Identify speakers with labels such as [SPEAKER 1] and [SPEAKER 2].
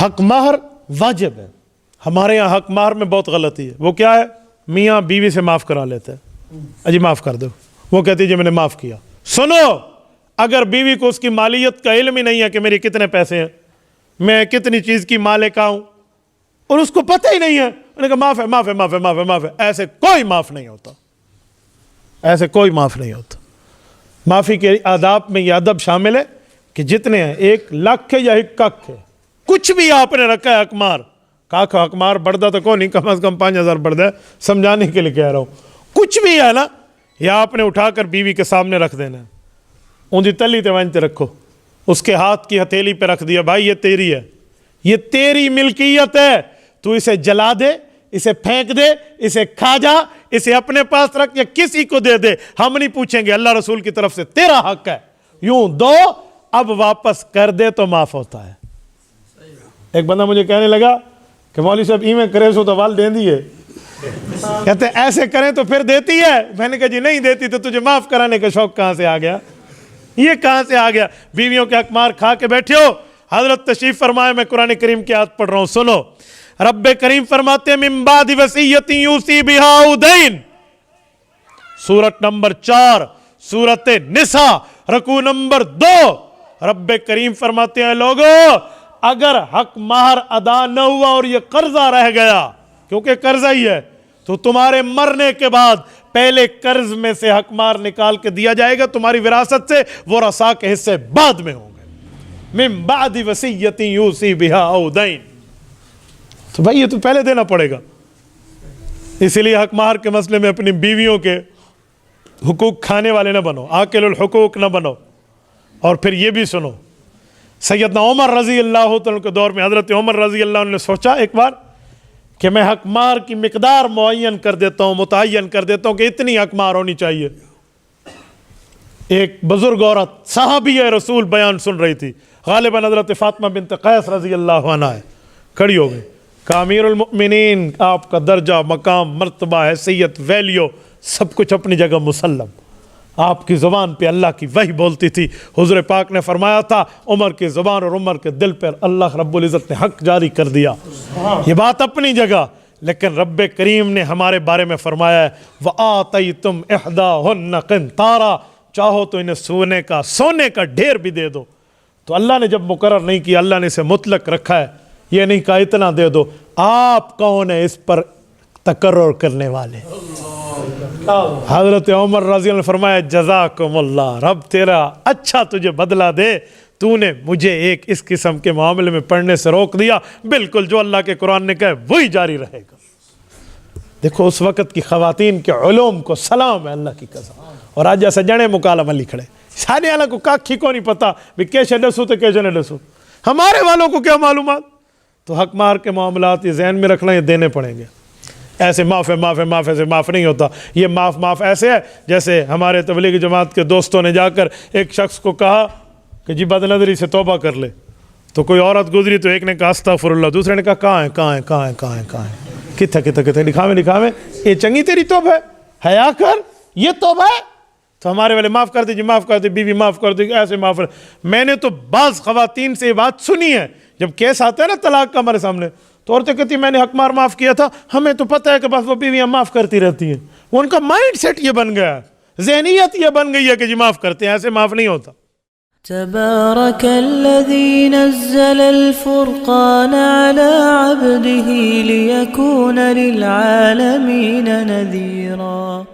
[SPEAKER 1] حق مہر واجب ہے. ہمارے یہاں حق مہر میں بہت غلطی ہے. وہ کیا ہے؟ میاں بیوی سے معاف کرا لیتے ہیں, اجی معاف کر دو. وہ کہتی جی میں نے معاف کیا. سنو, اگر بیوی کو اس کی مالیت کا علم ہی نہیں ہے کہ میرے کتنے پیسے ہیں, میں کتنی چیز کی مالک ہوں, اور اس کو پتہ ہی نہیں ہے, انہوں نے کہا معاف ہے معاف ہے معاف ہے معاف ہے معاف ہے, ایسے کوئی معاف نہیں ہوتا, ایسے کوئی معاف نہیں ہوتا. معافی کے آداب میں یہ ادب شامل ہے کہ جتنے ہیں 1 لاکھ ہے یا 1 کک ہے, کچھ بھی آپ نے رکھا ہے حقمار, کاک حقمار بڑھتا تو کون نہیں, کم از کم 5000 بڑھتا ہے, سمجھانے کے لیے کہہ رہا ہوں. کچھ بھی ہے نا, یا آپ نے اٹھا کر بیوی کے سامنے رکھ دینا ہے, اون دی تلی تے وانتے رکھو, اس کے ہاتھ کی ہتھیلی پہ رکھ دیا, بھائی یہ تیری ہے, یہ تیری ملکیت ہے, تو اسے جلا دے, اسے پھینک دے, اسے کھا جا, اسے اپنے پاس رکھ یا کسی کو دے دے, ہم نہیں پوچھیں گے, اللہ رسول کی طرف سے تیرا حق ہے, یوں دو, اب واپس کر دے تو معاف ہوتا ہے. ایک بندہ مجھے کہنے لگا کہ مولوی صاحب ایویں کرے سو تو وال دین دی ہے, کہتے ہیں ایسے کریں تو پھر دیتی ہے. میں نے کہا جی نہیں دیتی تو تجھے معاف کرانے کا شوق کہاں سے آ گیا, یہ کہاں سے آ گیا؟ بیویوں کے حقمار کھا کے بیٹھے ہو. حضرت تشریف فرمائے, میں قرآن کریم کی آیت پڑھ رہا ہوں, سنو. رب کریم فرماتے ہیں من بعد وصیت یوصی بہا او دین, سورت نمبر 4 سورت نساء رکوع نمبر 2. رب کریم فرماتے ہیں لوگو, اگر حق مہر ادا نہ ہوا اور یہ قرضہ رہ گیا, کیونکہ قرضہ ہی ہے, تو تمہارے مرنے کے بعد پہلے قرض میں سے حق مہر نکال کے دیا جائے گا, تمہاری وراثت سے, ورثاء کے حصے بعد میں ہوں گے. من بعد وصیت یوصی بہا او دین, تو بھائی یہ تو پہلے دینا پڑے گا. اسی لیے حق مہر کے مسئلے میں اپنی بیویوں کے حقوق کھانے والے نہ بنو, آکل الحقوق نہ بنو. اور پھر یہ بھی سنو, سیدنا عمر رضی اللہ عنہ کے دور میں حضرت عمر رضی اللہ عنہ نے سوچا ایک بار کہ میں حق مہر کی مقدار معین کر دیتا ہوں, متعین کر دیتا ہوں کہ اتنی حق مہر ہونی چاہیے. ایک بزرگ عورت صحابی رسول بیان سن رہی تھی, غالباً حضرت فاطمہ بنت قیس رضی اللہ عنہ ہے, کھڑی ہو گئی, کہ امیر المؤمنین آپ کا درجہ, مقام, مرتبہ, حیثیت, ویلیو سب کچھ اپنی جگہ مسلم, آپ کی زبان پہ اللہ کی وحی بولتی تھی. حضور پاک نے فرمایا تھا عمر کی زبان اور عمر کے دل پر اللہ رب العزت نے حق جاری کر دیا. یہ بات اپنی جگہ, لیکن رب کریم نے ہمارے بارے میں فرمایا ہے وَآتَيْتُمْ إِحْدَاهُنَّ قِنْطَارًا, چاہو تو انہیں سونے کا ڈھیر بھی دے دو. تو اللہ نے جب مقرر نہیں کیا, اللہ نے اسے مطلق رکھا ہے, یہ نہیں کہا اتنا دے دو. آپ کون ہے اس پر تقرر کرنے والے؟ حضرت عمر رضی اللہ عنہ نے فرمایا جزاکم اللہ, رب تیرا اچھا تجھے بدلہ دے, تو نے مجھے ایک اس قسم کے معاملے میں پڑھنے سے روک دیا. بالکل جو اللہ کے قرآن نے کہا وہی جاری رہے گا. دیکھو اس وقت کی خواتین کے علوم کو سلام ہے اللہ کی قسم. اور آج جیسے جنے مکالمہ لکھ رہے, سارے اللہ کو کاکھی کو نہیں پتا بھی کیسے ڈسو تو کیسے نہ ڈسو, ہمارے والوں کو کیا معلومات. تو حق مہر کے معاملات یہ ذہن میں رکھنا, یہ دینے پڑیں گے. ایسے معاف ہے معاف ہے معاف ایسے معاف نہیں ہوتا. یہ معاف ایسے ہے جیسے ہمارے تبلیغی جماعت کے دوستوں نے جا کر ایک شخص کو کہا کہ جی بد نظری سے توبہ کر لے, تو کوئی عورت گزری تو ایک نے کہا استغفر اللہ, دوسرے نے کہا کہاں ہے کتھا دکھاویں یہ چنگی تیری توبہ ہے, حیا کر, یہ توبہ ہے. تو ہمارے والے معاف کر دے جی, معاف کر دے بیوی, معاف کر دے, ایسے معاف کر. میں نے تو بعض خواتین سے یہ بات سنی ہے, جب کیس آتا ہے نا طلاق کا ہمارے سامنے, تو عورتیں کہتی ہیں میں نے حق مہر معاف کیا تھا, ہمیں تو پتہ ہے کہ بس وہ بیویاں معاف کرتی رہتی ہیں. وہ ان کا مائنڈ سیٹ یہ بن گیا ہے, ذہنیت یہ بن گئی ہے کہ جی معاف کرتے ہیں, ایسے معاف نہیں ہوتا.
[SPEAKER 2] تبارك الذي نزل الفرقان على عبده ليكون للعالمين نذيرا.